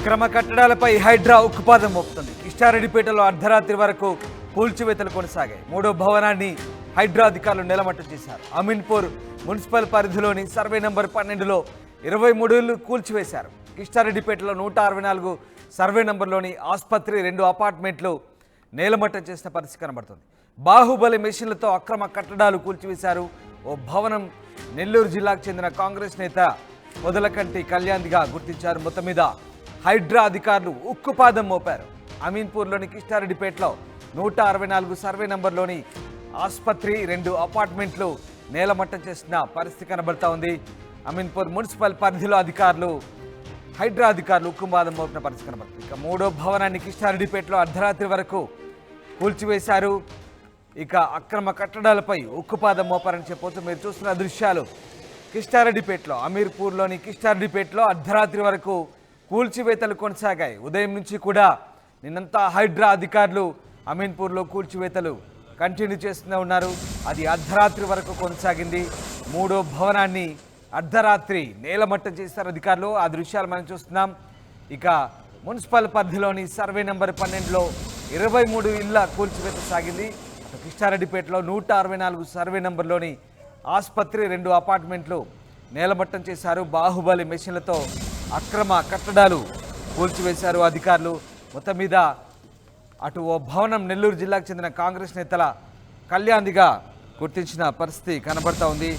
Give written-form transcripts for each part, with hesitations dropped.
అక్రమ కట్టడాలపై హైడ్రా ఉక్కుపాదం మోపుతుంది. కిష్టారెడ్డిపేటలో అర్ధరాత్రి వరకు కూల్చివేతలు కొనసాగాయి. మూడో భవనాన్ని హైడ్రా అధికారులు నిలమట్టం చేశారు. అమీన్పూర్ మున్సిపల్ పరిధిలోని సర్వే నంబర్ 12లో 23 ఇళ్లు కూల్చివేశారు. కిష్టారెడ్డిపేటలో 164 సర్వే నంబర్లోని ఆసుపత్రి 2 అపార్ట్మెంట్లు నేలమట్టం చేసిన పరిస్థితి కనబడుతుంది. బాహుబలి మెషిన్లతో అక్రమ కట్టడాలు కూల్చివేశారు. ఓ భవనం నెల్లూరు జిల్లాకు చెందిన కాంగ్రెస్ నేత పొదలకంటి కళ్యాణ్గా గుర్తించారు. మొత్తం మీద హైడ్రా అధికారులు ఉక్కుపాదం మోపారు. అమీన్పూర్లోని కిష్టారెడ్డిపేటలో 164 సర్వే నంబర్లోని ఆసుపత్రి 2 అపార్ట్మెంట్లు నేలమట్టం చేసిన పరిస్థితి కనబడతా ఉంది. అమీన్పూర్ మున్సిపల్ పరిధిలో హైడ్రా అధికారులు ఉక్కుపాదం మోపిన పరిస్థితి కనబడుతుంది. ఇక మూడో భవనాన్ని కిష్టారెడ్డిపేటలో అర్ధరాత్రి వరకు కూల్చివేశారు. ఇక అక్రమ కట్టడాలపై ఉక్కుపాదం మోపారని చెప్పొచ్చు. మీరు చూస్తున్న దృశ్యాలు కిష్టారెడ్డిపేటలో, అమీర్పూర్లోని కిష్టారెడ్డిపేటలో అర్ధరాత్రి వరకు కూల్చివేతలు కొనసాగాయి. ఉదయం నుంచి కూడా నిన్నంతా హైడ్రా అధికారులు అమీన్పూర్లో కూల్చివేతలు కంటిన్యూ చేస్తూనే ఉన్నారు. అది అర్ధరాత్రి వరకు కొనసాగింది. మూడో భవనాన్ని అర్ధరాత్రి నేలమట్టం చేశారు అధికారులు. ఆ దృశ్యాలు మనం చూస్తున్నాం. ఇక మున్సిపల్ పరిధిలోని సర్వే నెంబర్ 12లో 23 ఇళ్ల కూల్చివేత సాగింది. కిష్టారెడ్డిపేటలో 164 సర్వే నెంబర్లోని ఆసుపత్రి 2 అపార్ట్మెంట్లు నేలమట్టం చేశారు. బాహుబలి మెషిన్లతో అక్రమ కట్టడాలు కూల్చివేశారు అధికారులు. మొత్తం మీద అటు ఓ భవనం నెల్లూరు జిల్లాకు చెందిన కాంగ్రెస్ నేతల కళ్యాణ్దిగా గుర్తించిన పరిస్థితి కనబడతా ఉంది.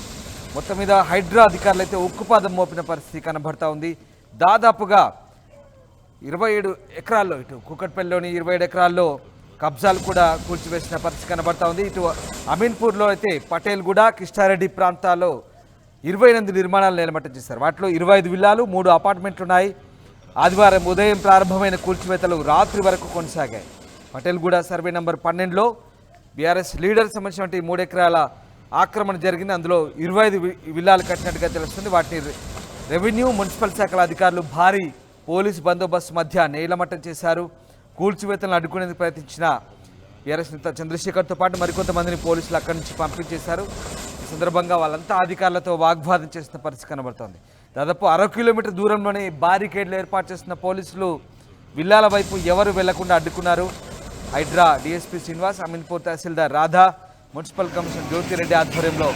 మొత్తం మీద హైడ్రా అధికారులు అయితే ఉక్కుపాదం మోపిన పరిస్థితి కనబడతా ఉంది. దాదాపుగా 27 ఎకరాల్లో, ఇటు కుకట్పల్లిలోని 27 ఎకరాల్లో కబ్జాలు కూడా కూల్చివేసిన పరిస్థితి కనబడతా ఉంది. ఇటు అమీన్పూర్లో అయితే పటేల్గూడ, కిష్టారెడ్డి ప్రాంతాల్లో 28 నిర్మాణాలు నేలమట్టం చేశారు. వాటిలో 25 విల్లాలు, 3 అపార్ట్మెంట్లు ఉన్నాయి. ఆదివారం ఉదయం ప్రారంభమైన కూల్చివేతలు రాత్రి వరకు కొనసాగాయి. పటేల్గూడ సర్వే నంబర్ 12లో బీఆర్ఎస్ లీడర్ సంబంధించినటువంటి 3 ఎకరాల ఆక్రమణ జరిగింది. అందులో 25 విల్లాలు కట్టినట్టుగా తెలుస్తుంది. వాటిని రెవెన్యూ, మున్సిపల్ శాఖల అధికారులు భారీ పోలీసు బందోబస్తు మధ్య నేలమట్టం చేశారు. కూల్చివేతలను అడ్డుకునేందుకు ప్రయత్నించిన బీఆర్ఎస్ నేత చంద్రశేఖర్తో పాటు మరికొంతమందిని పోలీసులు అక్కడి నుంచి పంపించేశారు. ఈ సందర్భంగా వాళ్ళంతా అధికారులతో వాగ్వాదం చేసిన పరిస్థితి కనబడుతోంది. దాదాపు 1/2 కిలోమీటర్ దూరంలోనే బారికేడ్లు ఏర్పాటు చేసిన పోలీసులు విల్లాల వైపు ఎవరు వెళ్లకుండా అడ్డుకున్నారు. హైడ్రా డీఎస్పీ శ్రీనివాస్, అమీన్పూర్ తహసీల్దార్ రాధా, మున్సిపల్ కమిషనర్ జ్యోతిరెడ్డి ఆధ్వర్యంలో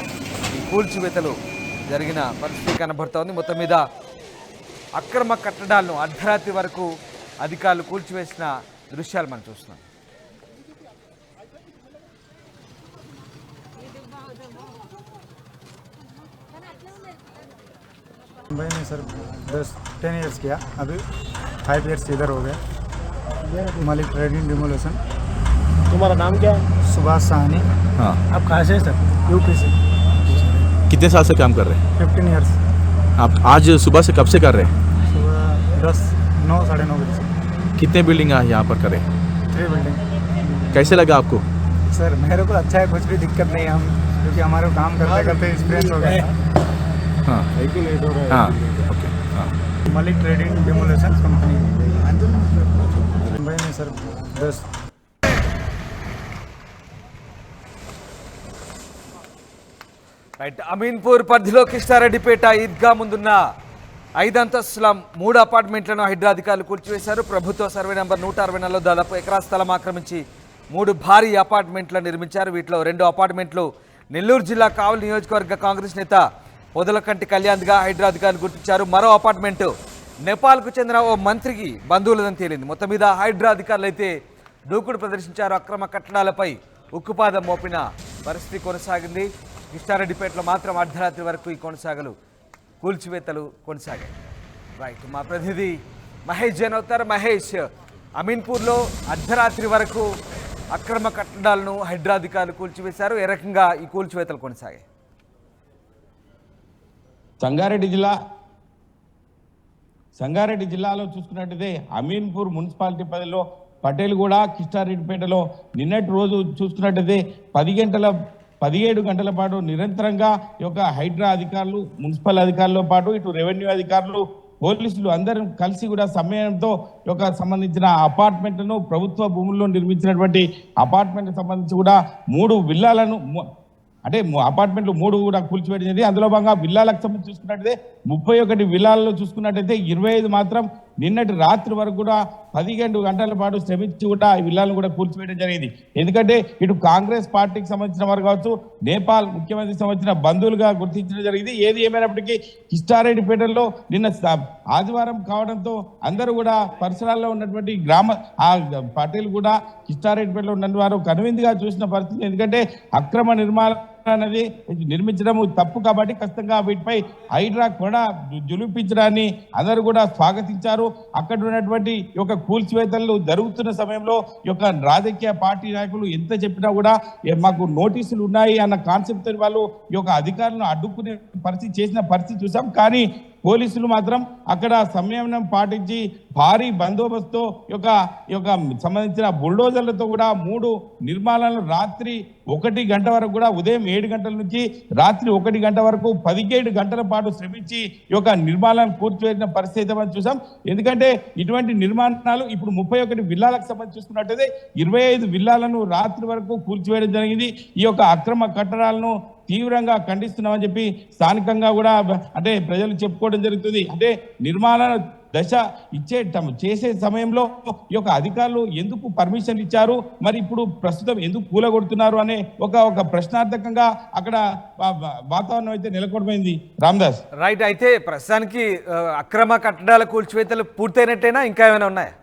ఈ కూల్చివేతలు జరిగిన పరిస్థితి కనబడుతోంది. మొత్తం మీద అక్రమ కట్టడాలను అర్ధరాత్రి వరకు అధికారులు కూల్చివేసిన దృశ్యాలు మనం చూస్తున్నాం. भाई ने सर 10 इयर्स किया, अभी 5 इयर्स इधर हो गए. Malik trading demolition. तुम्हारा नाम क्या है? सुभाष साहनी. हाँ, आप कहाँ से हैं सर? यूपी से. कितने साल से काम कर रहे हैं 15 इयर्स. आप? आज सुबह से कब से कर रहे हैं? सुबह 10, 9, साढ़े 9 बजे से. कितने बिल्डिंग यहाँ पर कर रहे हैं? 3 बिल्डिंग. कैसे लगा आपको? सर मेरे को अच्छा है, कुछ भी दिक्कत नहीं है. हम क्योंकि हमारे को काम करते करते एक्सपीरियंस हो गया. हाँ, रेगुलेट हो रहा है. हाँ, ओके, हाँ. Malik trading demolition company. भाई ने सर 10. రైట్, అమీన్పూర్ పరిధిలో కిష్టారెడ్డిపేట ఈద్గా ముందున్న 5 అంతస్తుల 3 అపార్ట్మెంట్లను హైడ్రా అధికారులు కూల్చివేశారు. ప్రభుత్వ సర్వే నెంబర్ 164లో దాదాపు ఎకరా స్థలం ఆక్రమించి 3 భారీ అపార్ట్మెంట్లను నిర్మించారు. వీటిలో 2 అపార్ట్మెంట్లు నెల్లూరు జిల్లా కావలి నియోజకవర్గ కాంగ్రెస్ నేత పొదలకంటి కళ్యాణ్గా హైడ్రా అధికారులు గుర్తించారు. మరో అపార్ట్మెంటు నేపాల్కు చెందిన ఓ మంత్రికి బంధువులదని తేలింది. మొత్తం మీద హైడ్రా అధికారులు అయితే దూకుడు ప్రదర్శించారు. అక్రమ కట్టడాలపై ఉక్కుపాదం మోపిన పరిస్థితి కొనసాగింది. కిష్టారెడ్డిపేటలో మాత్రం అర్ధరాత్రి వరకు ఈ కూల్చివేతలు కొనసాగాయి. రైట్, మా ప్రతినిధి మహేష్ జైన్ అవుతారు. మహేష్, అమీన్పూర్లో అర్ధరాత్రి వరకు అక్రమ కట్టడాలను హైడ్రా అధికారులు కూల్చివేశారు. ఏ రకంగా ఈ కూల్చివేతలు కొనసాగాయి? సంగారెడ్డి జిల్లాలో చూసుకున్నట్టయితే అమీన్పూర్ మున్సిపాలిటీ పరిధిలో పటేల్గూడ, కిష్టారెడ్డిపేటలో నిన్నటి రోజు చూసుకున్నట్టయితే 17 గంటల పాటు నిరంతరంగా ఈ యొక్క హైడ్రా అధికారులు, మున్సిపల్ అధికారులతో పాటు ఇటు రెవెన్యూ అధికారులు, పోలీసులు అందరం కలిసి కూడా సమయంతో ఒక సంబంధించిన అపార్ట్మెంట్లను, ప్రభుత్వ భూముల్లో నిర్మించినటువంటి అపార్ట్మెంట్ సంబంధించి కూడా 3 విల్లాలను అంటే అపార్ట్మెంట్లు 3 కూడా కూల్చివేయడం. అందులో భాగంగా విల్లాలకు సంబంధించి చూసుకున్నట్టయితే 31 విల్లాల్లో చూసుకున్నట్టయితే 25 మాత్రం నిన్నటి రాత్రి వరకు కూడా 12 గంటల పాటు శ్రమించి కూడా ఈ విల్లాలను కూడా కూల్చివేయడం జరిగింది. ఎందుకంటే ఇటు కాంగ్రెస్ పార్టీకి సంబంధించిన వారు కావచ్చు, నేపాల్ ముఖ్యమంత్రికి సంబంధించిన బంధువులుగా గుర్తించడం జరిగింది. ఏది ఏమైనప్పటికీ కిష్టారెడ్డిపేటలో నిన్న ఆదివారం కావడంతో అందరూ కూడా పరిసరాల్లో ఉన్నటువంటి పటేల్ కూడా కిష్టారెడ్డిపేటలో ఉన్న వారు కనువిందుగా చూసిన పరిస్థితి. ఎందుకంటే అక్రమ నిర్మాణం అనేది నిర్మించడం తప్పు కాబట్టి ఖచ్చితంగా వీటిపై హైడ్రా కూడా జులిపించడాన్ని అందరూ కూడా స్వాగతించారు. అక్కడ ఉన్నటువంటి ఈ యొక్క కూల్చివేతలు జరుగుతున్న సమయంలో ఈ యొక్క రాజకీయ పార్టీ నాయకులు ఎంత చెప్పినా కూడా మాకు నోటీసులు ఉన్నాయి అన్న కాన్సెప్ట్ వాళ్ళు ఈ యొక్క అధికారులను అడ్డుకునే పరిస్థితి చేసిన పరిస్థితి చూసాం. కానీ పోలీసులు మాత్రం అక్కడ సంయమనం పాటించి భారీ బందోబస్తుతో ఈ యొక్క సంబంధించిన బుల్డోజర్లతో కూడా 3 నిర్మాణాలను రాత్రి 1 గంట వరకు కూడా ఉదయం 7 గంటల నుంచి రాత్రి 1 గంట వరకు 17 గంటల పాటు శ్రమించి ఈ యొక్క నిర్మాణాలను కూర్చివేసిన పరిస్థితి మనం చూసాం. ఎందుకంటే ఇటువంటి నిర్మాణాలు ఇప్పుడు 31 విల్లాలకు సంబంధించి చూసుకున్నట్టయితే 25 విల్లాలను రాత్రి వరకు కూల్చివేయడం జరిగింది. ఈ యొక్క అక్రమ కట్టడాలను తీవ్రంగా ఖండిస్తున్నామని చెప్పి స్థానికంగా కూడా అంటే ప్రజలు చెప్పుకోవడం జరుగుతుంది. అంటే నిర్మాణ దశ చేసే సమయంలో ఈ యొక్క అధికారులు ఎందుకు పర్మిషన్ ఇచ్చారు, మరి ఇప్పుడు ప్రస్తుతం ఎందుకు కూలగొడుతున్నారు అనే ఒక ప్రశ్నార్థకంగా అక్కడ వాతావరణం అయితే నెలకొల్పైంది. రామ్దాస్ రైట్. అయితే ప్రస్తుతానికి అక్రమ కట్టడాల కూల్చివేతలు పూర్తయినట్టేనా, ఇంకా ఏమైనా ఉన్నాయా?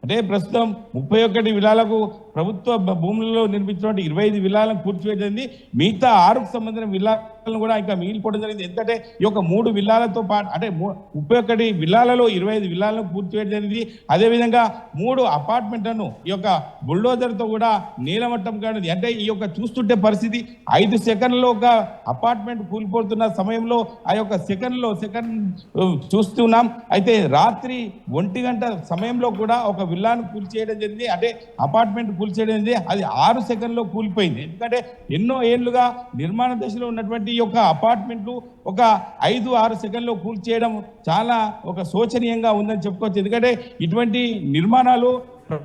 అంటే ప్రస్తుతం 31 విల్లాలకు ప్రభుత్వ భూములలో నిర్మించినటువంటి 25 విల్లాలను కూర్చివేయడం, మిగతా 6కు సంబంధించిన విల్లాలను కూడా ఇంకా మిగిలిపోవడం జరిగింది. ఎందుకంటే ఈ యొక్క 3 విల్లాలతో పాటు అంటే 31 విల్లాలలో 25 విల్లాలను కూర్చివేయడం జరిగింది. అదేవిధంగా 3 అపార్ట్మెంట్లను ఈ యొక్క బుల్డోజర్తో కూడా నీలమట్టం కానిది. అంటే ఈ యొక్క చూస్తుంటే పరిస్థితి 5 సెకండ్లో ఒక అపార్ట్మెంట్ కూలిపోతున్న సమయంలో ఆ యొక్క సెకండ్ చూస్తున్నాం. అయితే రాత్రి 1 గంట సమయంలో కూడా ఒక విల్లాను కూల్చేయడం జరిగింది. అంటే అపార్ట్మెంట్ కూల్చేయడం జరిగింది. అది 6 సెకండ్లో కూలిపోయింది. ఎందుకంటే ఎన్నో ఏళ్లుగా నిర్మాణ దశలో ఉన్నటువంటి ఈ యొక్క అపార్ట్మెంట్లు ఒక 5-6 సెకండ్లో కూల్చేయడం చాలా ఒక శోచనీయంగా ఉందని చెప్పుకోవచ్చు. ఎందుకంటే ఇటువంటి నిర్మాణాలు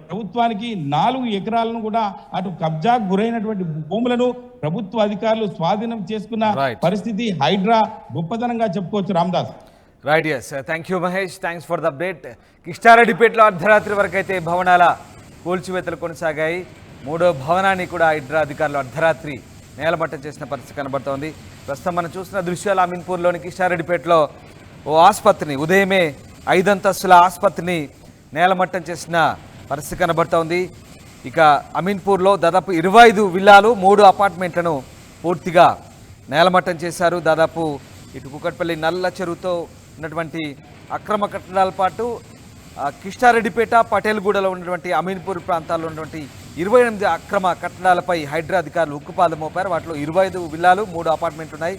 ప్రభుత్వానికి 4 ఎకరాలను కూడా అటు కబ్జాకు గురైనటువంటి భూములను ప్రభుత్వ అధికారులు స్వాధీనం చేసుకున్న పరిస్థితి హైడ్రా గొప్పతనంగా చెప్పుకోవచ్చు. Ramdas right. Yes, thank you Mahesh, thanks for the update. కిష్టారెడ్డిపేటలో అర్ధరాత్రి వరకు అయితే భవనాల కూల్చివేతలు కొనసాగాయి. 3వ భవనాన్ని కూడా హైడ్రా అధికారులు అర్ధరాత్రి నేలమట్టం చేసిన పరిస్థితి కనబడుతోంది. ప్రస్తుతం మనం చూసిన దృశ్యాలు అమీన్పూర్లోని కిష్టారెడ్డిపేటలో ఓ ఆసుపత్రిని ఉదయమే 5 అంతస్తుల ఆసుపత్రిని నేలమట్టం చేసిన పరిస్థితి కనబడుతోంది. ఇక అమీన్పూర్లో దాదాపు 25 విల్లాలు 3 అపార్ట్మెంట్లను పూర్తిగా నేలమట్టం చేశారు. దాదాపు ఇటు కుకట్పల్లి నల్ల చెరువుతో ఉన్నటువంటి అక్రమ కట్టడాల పాటు కిష్టారెడ్డిపేట పటేల్గూడలో ఉన్నటువంటి అమీన్పూర్ ప్రాంతాల్లో ఉన్నటువంటి 28 అక్రమ కట్టడాలపై హైడ్రా అధికారులు ఉక్కుపాదం మోపారు. వాటిలో 25 విల్లాలు 3 అపార్ట్మెంట్లు ఉన్నాయి.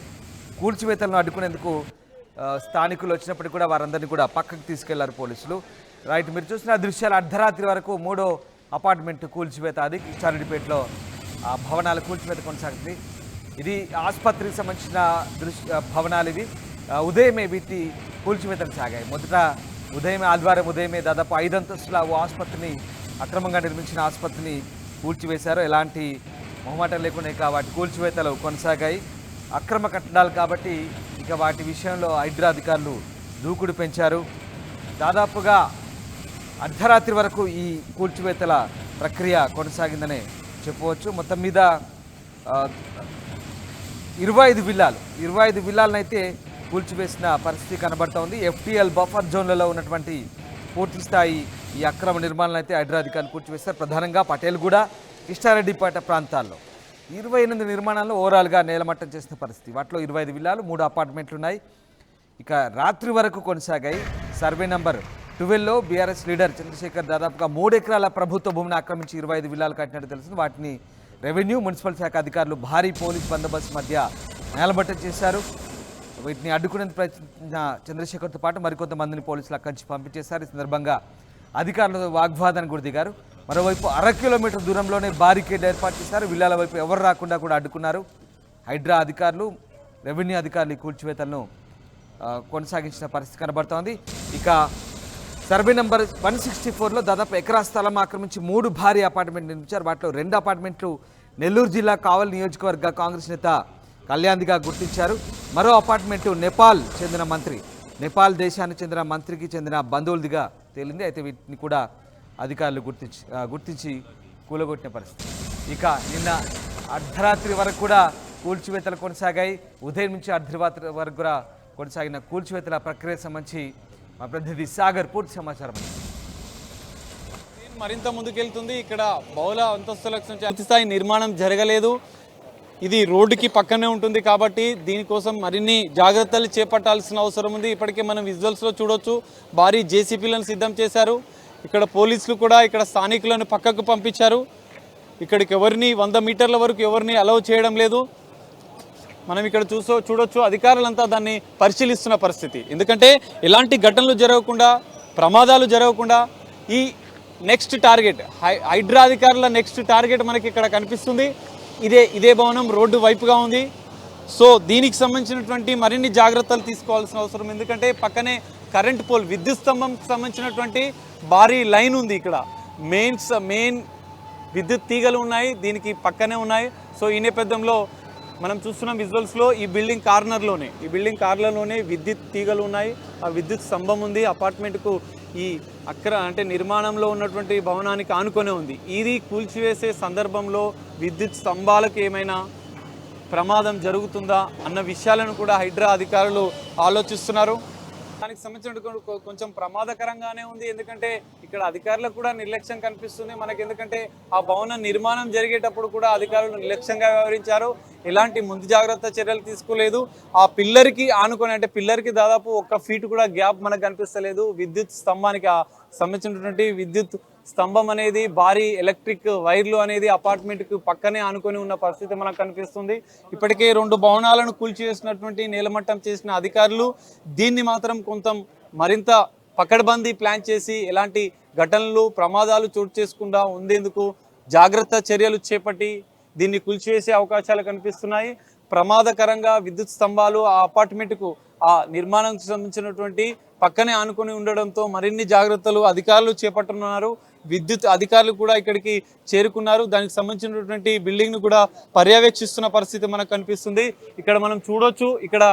కూల్చివేతలను అడ్డుకునేందుకు స్థానికులు వచ్చినప్పటికీ కూడా వారందరినీ కూడా పక్కకు తీసుకెళ్లారు పోలీసులు. రైట్, మీరు చూసిన దృశ్యాలు అర్ధరాత్రి వరకు 3వ అపార్ట్మెంట్ కూల్చివేత, అది కిష్టారెడ్డిపేటలో భవనాల కూల్చివేత కొనసాగుతుంది. ఇది ఆసుపత్రికి సంబంధించిన భవనాలు ఇవి. ఉదయమే వీటి కూల్చివేతలు సాగాయి. మొదట ఆదివారం ఉదయమే దాదాపు 5 అంతస్తుల ఆసుపత్రిని, అక్రమంగా నిర్మించిన ఆసుపత్రిని కూల్చివేశారు. ఎలాంటి మొహమాటం లేకుండా ఇక వాటి కూల్చివేతలు కొనసాగాయి. అక్రమ కట్టడాలు కాబట్టి ఇక వాటి విషయంలో హైడ్రా అధికారులు దూకుడు పెంచారు. దాదాపుగా అర్ధరాత్రి వరకు ఈ కూల్చివేతల ప్రక్రియ కొనసాగిందనే చెప్పవచ్చు. మొత్తం మీద 25 విల్లాలను అయితే కూల్చివేసిన పరిస్థితి కనబడుతోంది. FTL బఫర్ జోన్లలో ఉన్నటువంటి పూర్తి స్థాయి ఈ అక్రమ నిర్మాణాలను అయితే హైడ్రా అధికారులు కూల్చివేస్తారు. ప్రధానంగా పటేల్గూడ, కిష్టారెడ్డిపేట ప్రాంతాల్లో 28 నిర్మాణాలను ఓవరాల్గా నేలమట్టం చేసిన పరిస్థితి. వాటిలో 25 విల్లాలు 3 అపార్ట్మెంట్లు ఉన్నాయి. ఇక రాత్రి వరకు కొనసాగాయి. సర్వే నంబర్ 12లో బీఆర్ఎస్ లీడర్ చంద్రశేఖర్ దాదాపుగా 3 ఎకరాల ప్రభుత్వ భూమిని ఆక్రమించి 25 విల్లాలు కట్టినట్టు తెలిసింది. వాటిని రెవెన్యూ, మున్సిపల్ శాఖ అధికారులు భారీ పోలీస్ బందోబస్తు మధ్య నేలమట్టం చేశారు. వీటిని అడ్డుకునేందుకు ప్రయత్నించిన చంద్రశేఖర్తో పాటు మరికొంతమందిని పోలీసులు అక్కడి నుంచి పంపించేశారు. ఈ సందర్భంగా అధికారులతో వాగ్వాదానికి కూడా దిగారు. మరోవైపు 1/2 కిలోమీటర్ దూరంలోనే బారికేడ్ ఏర్పాటు చేశారు. విల్లాల వైపు ఎవరు రాకుండా కూడా అడ్డుకున్నారు. హైడ్రా అధికారులు, రెవెన్యూ అధికారులు ఈ కూల్చివేతలను కొనసాగించిన పరిస్థితి కనబడుతోంది. ఇక సర్వే నంబర్ 164లో దాదాపు ఎకరా స్థలం ఆక్రమించి 3 భారీ అపార్ట్మెంట్ నిర్మించారు. వాటిలో 2 అపార్ట్మెంట్లు నెల్లూరు జిల్లా కావలి నియోజకవర్గ కాంగ్రెస్ నేత కళ్యాణ్దిగా గుర్తించారు. మరో అపార్ట్మెంటు నేపాల్ చెందిన మంత్రి నేపాల్ దేశానికి చెందిన మంత్రికి చెందిన బంధువులదిగా తేలింది. అయితే వీటిని కూడా అధికారులు గుర్తించి కూలగొట్టిన పరిస్థితి. ఇక నిన్న అర్ధరాత్రి వరకు కూడా కూల్చివేతలు కొనసాగాయి. ఉదయం నుంచి అర్ధరాత్రి వరకు కూడా కొనసాగిన కూల్చివేతల ప్రక్రియకు సంబంధించి మా ప్రతినిధి సాగర్ పూర్తి సమాచారం. మరింత ముందుకెళ్తుంది. ఇక్కడ బహుళ అంతస్తులకు పూర్తి స్థాయి నిర్మాణం జరగలేదు. ఇది రోడ్డుకి పక్కనే ఉంటుంది కాబట్టి దీనికోసం మరిన్ని జాగ్రత్తలు చేపట్టాల్సిన అవసరం ఉంది. ఇప్పటికే మనం విజువల్స్లో చూడొచ్చు, భారీ జేసీపీలను సిద్ధం చేశారు. ఇక్కడ పోలీసులు కూడా ఇక్కడ స్థానికులను పక్కకు పంపించారు. ఇక్కడికి ఎవరిని 100 మీటర్ల వరకు ఎవరిని అలౌ చేయడం లేదు. మనం ఇక్కడ చూడొచ్చు అధికారులంతా దాన్ని పరిశీలిస్తున్న పరిస్థితి. ఎందుకంటే ఎలాంటి ఘటనలు జరగకుండా, ప్రమాదాలు జరగకుండా ఈ నెక్స్ట్ టార్గెట్ హైడ్రా అధికారుల నెక్స్ట్ టార్గెట్ మనకి ఇక్కడ కనిపిస్తుంది. ఇదే భవనం రోడ్డు వైపుగా ఉంది. సో దీనికి సంబంధించినటువంటి మరిన్ని జాగ్రత్తలు తీసుకోవాల్సిన అవసరం. ఎందుకంటే పక్కనే కరెంట్ పోల్, విద్యుత్ స్తంభంకి సంబంధించినటువంటి భారీ లైన్ ఉంది. ఇక్కడ మెయిన్ విద్యుత్ తీగలు ఉన్నాయి, దీనికి పక్కనే ఉన్నాయి. సో ఈ నేపథ్యంలో మనం చూస్తున్నాం విజువల్స్లో ఈ బిల్డింగ్ కార్నర్లోనే విద్యుత్ తీగలు ఉన్నాయి, ఆ విద్యుత్ స్తంభం ఉంది. అపార్ట్మెంట్కు ఈ అంటే నిర్మాణంలో ఉన్నటువంటి భవనానికి ఆనుకొనే ఉంది. ఇది కూల్చివేసే సందర్భంలో విద్యుత్ స్తంభాలకు ఏమైనా ప్రమాదం జరుగుతుందా అన్న విషయాలను కూడా హైడ్రా అధికారులు ఆలోచిస్తున్నారు. దానికి సంబంధించిన కొంచెం ప్రమాదకరంగానే ఉంది. ఎందుకంటే ఇక్కడ అధికారులకు కూడా నిర్లక్ష్యం కనిపిస్తుంది మనకి. ఎందుకంటే ఆ భవన నిర్మాణం జరిగేటప్పుడు కూడా అధికారులు నిర్లక్ష్యంగా వ్యవహరించారు, ఎలాంటి ముందు జాగ్రత్త చర్యలు తీసుకోలేదు. ఆ పిల్లర్కి ఆనుకొని, అంటే పిల్లర్కి దాదాపు 1 ఫీట్ కూడా గ్యాప్ మనకు కనిపిస్తలేదు. విద్యుత్ స్తంభానికి సంబంధించినటువంటి విద్యుత్ స్తంభం అనేది, భారీ ఎలక్ట్రిక్ వైర్లు అనేది అపార్ట్మెంట్కి పక్కనే ఆనుకొని ఉన్న పరిస్థితి మనకు కనిపిస్తుంది. ఇప్పటికే 2 భవనాలను కూల్చివేసినటువంటి, నేలమట్టం చేసిన అధికారులు దీన్ని మాత్రం మరింత పకడ్బందీ ప్లాన్ చేసి ఎలాంటి ఘటనలు, ప్రమాదాలు చోటు చేసుకుండా ఉండేందుకు జాగ్రత్త చర్యలు చేపట్టి దీన్ని కూల్చివేసే అవకాశాలు కనిపిస్తున్నాయి. ప్రమాదకరంగా విద్యుత్ స్తంభాలు ఆ అపార్ట్మెంట్కు, ఆ నిర్మాణానికి సంబంధించినటువంటి పక్కనే ఆనుకొని ఉండడంతో మరిన్ని జాగ్రత్తలు అధికారులు చేపట్టున్నారు. విద్యుత్ అధికారులు కూడా ఇక్కడికి చేరుకున్నారు. దానికి సంబంధించినటువంటి బిల్డింగ్ను కూడా పర్యవేక్షిస్తున్న పరిస్థితి మనకు కనిపిస్తుంది. ఇక్కడ మనం చూడొచ్చు, ఇక్కడ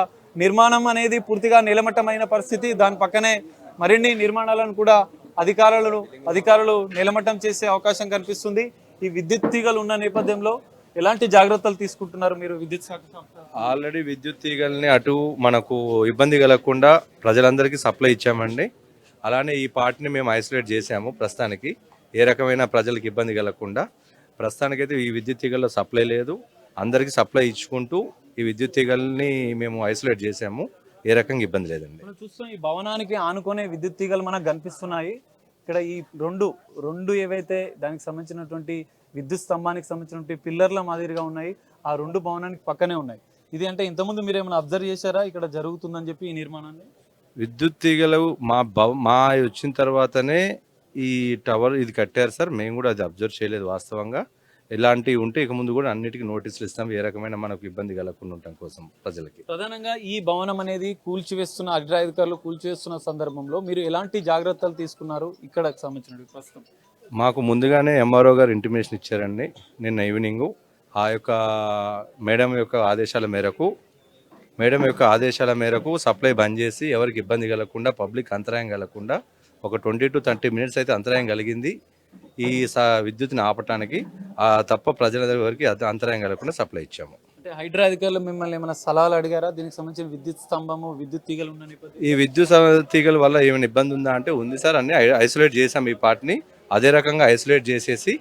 నిర్మాణం అనేది పూర్తిగా నిలమట్టమైన పరిస్థితి. దాని పక్కనే మరిన్ని నిర్మాణాలను కూడా అధికారులు నిలమట్టం చేసే అవకాశం కనిపిస్తుంది. ఈ విద్యుత్ తీగలు ఉన్న నేపథ్యంలో ఎలాంటి జాగ్రత్తలు తీసుకుంటున్నారు మీరు విద్యుత్ శాఖ? ఆల్రెడీ విద్యుత్ తీగల్ని అటు మనకు ఇబ్బంది కలగకుండా ప్రజలందరికీ సప్లై ఇచ్చామండి. అలానే ఈ పార్ట్ని మేము ఐసోలేట్ చేసాము. ప్రస్తుతానికి ఏ రకమైన ప్రజలకు ఇబ్బంది కలగకుండా ప్రస్తుతానికైతే ఈ విద్యుత్ తీగల్లో సప్లై లేదు. అందరికీ సప్లై ఇచ్చుకుంటూ ఈ విద్యుత్ తీగల్ని మేము ఐసోలేట్ చేసాము. ఏ రకంగా ఇబ్బంది లేదండి. మనం చూస్తాం ఈ భవనానికి ఆనుకునే విద్యుత్ తీగలు మనకు కనిపిస్తున్నాయి. ఇక్కడ ఈ రెండు ఏవైతే దానికి సంబంధించినటువంటి విద్యుత్ స్తంభానికి సంబంధించినటువంటి పిల్లర్ల మాదిరిగా ఉన్నాయి, ఆ 2 భవనానికి పక్కనే ఉన్నాయి. ఇది అంటే ఇంతకుముందు మీరు ఏమైనా అబ్జర్వ్ చేశారా ఇక్కడ జరుగుతుందని చెప్పి ఈ నిర్మాణాన్ని? విద్యుత్ తీగలు మా వచ్చిన తర్వాతనే ఈ టవర్ ఇది కట్టారు సార్. మేము కూడా అది అబ్జర్వ్ చేయలేదు వాస్తవంగా. ఇలాంటివి ఉంటే ఇక ముందు కూడా అన్నిటికీ నోటీసులు ఇస్తాం, ఏ రకమైన మనకు ఇబ్బంది కలగకుండా ఉండటం కోసం ప్రజలకి. ప్రధానంగా ఈ భవనం అనేది హైడ్రా అధికారులు కూల్చివేస్తున్న సందర్భంలో మీరు ఎలాంటి జాగ్రత్తలు తీసుకున్నారు ఇక్కడ సంబంధించిన ప్రస్తుతం? మాకు ముందుగానే ఎంఆర్ఓ గారు ఇంటిమేషన్ ఇచ్చారండి నిన్న ఈవినింగ్. ఆ యొక్క మేడం యొక్క ఆదేశాల మేరకు సప్లై బంద్ చేసి ఎవరికి ఇబ్బంది కలగకుండా, పబ్లిక్ అంతరాయం కలగకుండా ఒక 20 to 30 minutes అయితే అంతరాయం కలిగింది ఈ విద్యుత్ని ఆపటానికి. తప్ప ప్రజల దగ్గరికి అంతరాయం కలగకుండా సప్లై ఇచ్చాము. అంటే హైడ్రా అధికారులు మిమ్మల్ని ఏమైనా సలహాలు అడిగారా దీనికి సంబంధించిన విద్యుత్ స్తంభము, విద్యుత్ తీగలు ఉన్న నేపథ్యం? ఈ విద్యుత్ తీగల వల్ల ఏమైనా ఇబ్బంది ఉందా అంటే ఉంది సార్. అన్ని ఐసోలేట్ చేసాం ఈ పార్ట్ని. అదే రకంగా ఐసోలేట్ చేసేసి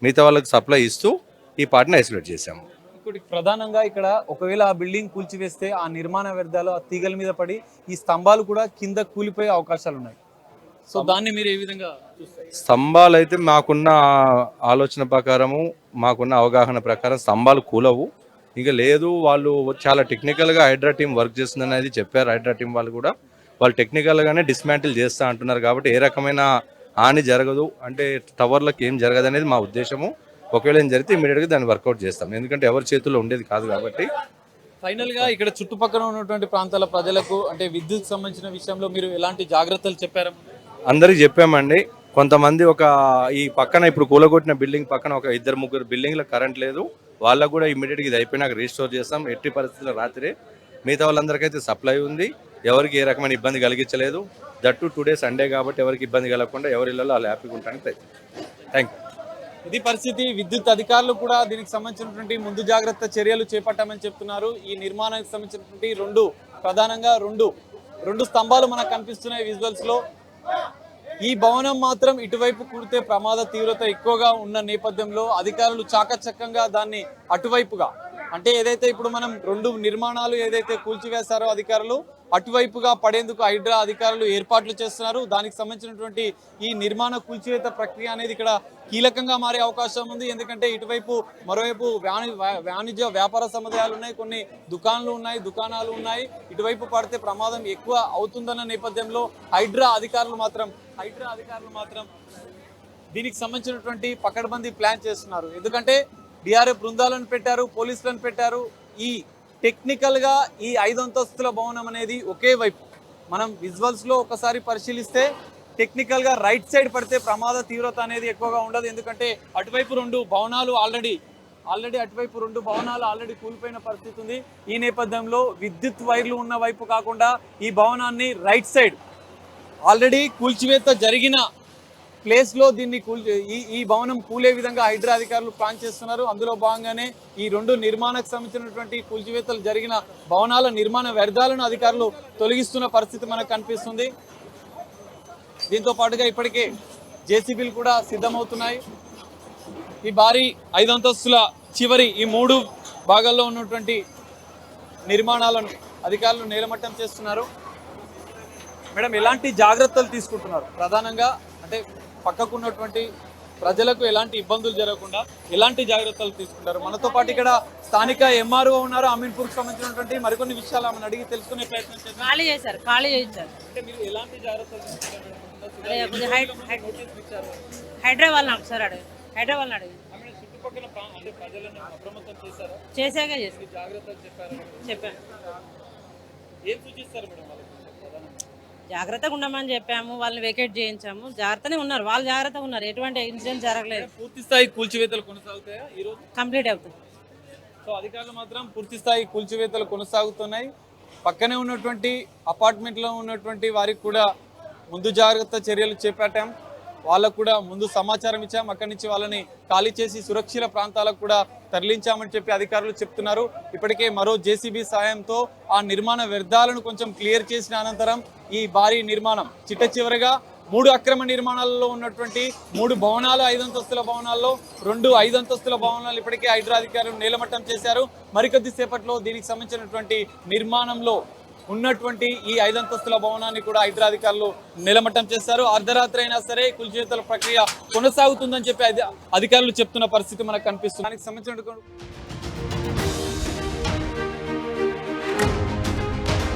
మిగతా వాళ్ళకి సప్లై ఇస్తూ ఈ పార్ట్ని ఐసోలేట్ చేసాము. ఇప్పుడు ప్రధానంగా ఇక్కడ ఒకవేళ ఆ బిల్డింగ్ కూల్చివేస్తే ఆ నిర్మాణ వ్యర్థాలు ఆ తీగల మీద పడి ఈ స్తంభాలు కూడా కింద కూలిపోయే అవకాశాలు ఉన్నాయి. సో దాన్ని మీరు ఏ విధంగా చూస్తారు? స్తంభాలు అయితే మాకున్న ఆలోచన ప్రకారము, మాకున్న అవగాహన ప్రకారం స్తంభాలు కూలవు. ఇంకా లేదు, వాళ్ళు చాలా టెక్నికల్గా హైడ్రా టీం వర్క్ చేస్తుందని అది చెప్పారు. హైడ్రా టీం వాళ్ళు టెక్నికల్గానే డిస్మాంటిల్ చేస్తూ అంటున్నారు. కాబట్టి ఏ రకమైన హాని జరగదు, అంటే టవర్లకు ఏం జరగదు అనేది మా ఉద్దేశము. ఒకవేళ ఏం జరిగితే ఇమీడియట్గా దాన్ని వర్కౌట్ చేస్తాం, ఎందుకంటే ఎవరి చేతుల్లో ఉండేది కాదు కాబట్టి. ఫైనల్గా ఇక్కడ చుట్టుపక్కల ఉన్నటువంటి ప్రాంతాల ప్రజలకు అంటే విద్యుత్ సంబంధించిన విషయంలో మీరు ఎలాంటి జాగ్రత్తలు చెప్పారు? అందరికి చెప్పామండి. కొంతమంది ఈ పక్కన ఇప్పుడు కూలగొట్టిన బిల్డింగ్ పక్కన ఒక 2-3 బిల్డింగ్ల కరెంట్ లేదు, వాళ్ళకు కూడా ఇమీడియట్గా ఇది అయిపోయినాక రీస్టోర్ చేస్తాం. ఎట్టి పరిస్థితుల్లో రాత్రి మిగతా వాళ్ళందరికైతే సప్లై ఉంది, ఎవరికి ఏ రకమైన ఇబ్బంది కలిగించలేదు. దట్టు టుడే సండే కాబట్టి ఎవరికి ఇబ్బంది కలగకుండా ఎవరి ఇళ్ళలో వాళ్ళు హ్యాపీగా ఉండడానికి ప్రయత్నం. Thank you. ఇది పరిస్థితి. విద్యుత్ అధికారులు కూడా దీనికి సంబంధించినటువంటి ముందు జాగ్రత్త చర్యలు చేపట్టామని చెప్తున్నారు. ఈ నిర్మాణానికి సంబంధించినటువంటి ప్రధానంగా రెండు స్తంభాలు మనకు కనిపిస్తున్నాయి విజువల్స్ లో. ఈ భవనం మాత్రం ఇటువైపు కూడితే ప్రమాద తీవ్రత ఎక్కువగా ఉన్న నేపథ్యంలో అధికారులు చాకచక్యంగా దాన్ని అటువైపుగా, అంటే ఏదైతే ఇప్పుడు మనం 2 నిర్మాణాలు ఏదైతే కూల్చివేశారో అధికారులు, అటువైపుగా పడేందుకు హైడ్రా అధికారులు ఏర్పాట్లు చేస్తున్నారు. దానికి సంబంధించినటువంటి ఈ నిర్మాణ కూల్చివేత ప్రక్రియ అనేది ఇక్కడ కీలకంగా మారే అవకాశం ఉంది. ఎందుకంటే ఇటువైపు మరోవైపు వాణిజ్య వ్యాపార సముదాయాలు ఉన్నాయి, కొన్ని దుకాణాలు ఉన్నాయి. ఇటువైపు పడితే ప్రమాదం ఎక్కువ అవుతుందన్న నేపథ్యంలో హైడ్రా అధికారులు మాత్రం దీనికి సంబంధించినటువంటి పకడ్బందీ ప్లాన్ చేస్తున్నారు. ఎందుకంటే డిఆర్ఎఫ్ బృందాలను పెట్టారు, పోలీసులను పెట్టారు. ఈ టెక్నికల్ గా ఈ 5 అంతస్తుల భవనం అనేది ఒకే వైపు మనం విజువల్స్ లో ఒకసారి పరిశీలిస్తే టెక్నికల్ గా రైట్ సైడ్ పడితే ప్రమాద తీవ్రత అనేది ఎక్కువగా ఉండదు. ఎందుకంటే అటువైపు 2 భవనాలు ఆల్రెడీ కూలిపోయిన పరిస్థితి ఉంది. ఈ నేపథ్యంలో విద్యుత్ వైర్లు ఉన్న వైపు కాకుండా ఈ భవనాన్ని రైట్ సైడ్ ఆల్రెడీ కూల్చివేత జరిగిన ప్లేస్ లో దీన్ని ఈ భవనం కూలే విధంగా హైడ్రా అధికారులు ప్లాన్ చేస్తున్నారు. అందులో భాగంగానే ఈ 2 నిర్మాణానికి సంబంధించినటువంటి కూల్చివేతలు జరిగిన భవనాల నిర్మాణ వ్యర్థాలను అధికారులు తొలగిస్తున్న పరిస్థితి మనకు కనిపిస్తుంది. దీంతో పాటుగా ఇప్పటికే జేసీబీలు కూడా సిద్ధమవుతున్నాయి. ఈ భారీ 5 అంతస్తుల చివరి ఈ 3 భాగాల్లో ఉన్నటువంటి నిర్మాణాలను అధికారులు నేలమట్టం చేస్తున్నారు. మేడం, ఎలాంటి జాగ్రత్తలు తీసుకుంటున్నారు? ప్రధానంగా అంటే పక్కకున్నటువంటి ప్రజలకు ఎలాంటి ఇబ్బందులు జరగకుండా ఎలాంటి జాగ్రత్తలు తీసుకుంటారు? మనతో పాటు ఇక్కడ స్థానిక ఎంఆర్ఓ ఉన్నారు. అమీన్పూర్కి సంబంధించినటువంటి మరికొన్ని విషయాలు ఆమెను అడిగి తెలుసుకునే ప్రయత్నం చేస్తారు. ఖాళీ చేయించారు. అంటే మీరు ఎలాంటి జాగ్రత్తలు తీసుకుంటారు? హైడ్రా వాళ్ళని ఒకసారి అడిగి చుట్టుపక్కల అంటే ప్రజలను అప్రమత్తం చేశారా? చేశాక జాగ్రత్తలు చెప్పాను. ఏం సూచిస్తారు మేడం వాళ్ళకి? జాగ్రత్తగా ఉండమని చెప్పాము, వాళ్ళని వెకేట్ చేయించాము. జాగ్రత్తనే ఉన్నారు, వాళ్ళు జాగ్రత్తగా ఉన్నారు, ఎటువంటి ఇన్సిడెంట్ జరగలేదు. పూర్తి స్థాయి కూల్చివేతలు కొనసాగుతాయా ఈరోజు? కంప్లీట్ అవుతుంది. సో అధికారులు మాత్రం పూర్తి స్థాయి కూల్చివేతలు కొనసాగుతున్నాయి. పక్కనే ఉన్నటువంటి అపార్ట్మెంట్లో ఉన్నటువంటి వారికి కూడా ముందు జాగ్రత్త చర్యలు చేపట్టాం. వాళ్ళకు కూడా ముందు సమాచారం ఇచ్చాం. అక్కడి నుంచి వాళ్ళని ఖాళీ చేసి సురక్షిత ప్రాంతాలకు కూడా తరలించామని చెప్పి అధికారులు చెప్తున్నారు. ఇప్పటికే మరో జేసీబీ సాయంతో ఆ నిర్మాణ వ్యర్థాలను కొంచెం క్లియర్ చేసిన అనంతరం ఈ భారీ నిర్మాణం చిట్ట చివరిగా 3 అక్రమ నిర్మాణాలలో ఉన్నటువంటి 3 భవనాలు 5 అంతస్తుల భవనాల్లో 2 5 అంతస్తుల భవనాలు ఇప్పటికే హైడ్రా అధికారులు నేలమట్టం చేశారు. మరికొద్ది సేపట్లో దీనికి సంబంధించినటువంటి నిర్మాణంలో ఉన్నటువంటి ఈ 5 అంతస్తుల భవనాన్ని కూడా హైడ్రా అధికారులు నిలమట్టం చేస్తారు. అర్ధరాత్రి అయినా సరే కూల్చివేతల ప్రక్రియ కొనసాగుతుందని చెప్పి అధికారులు చెప్తున్న పరిస్థితి మనకు కనిపిస్తుంది. దానికి సంబంధించిన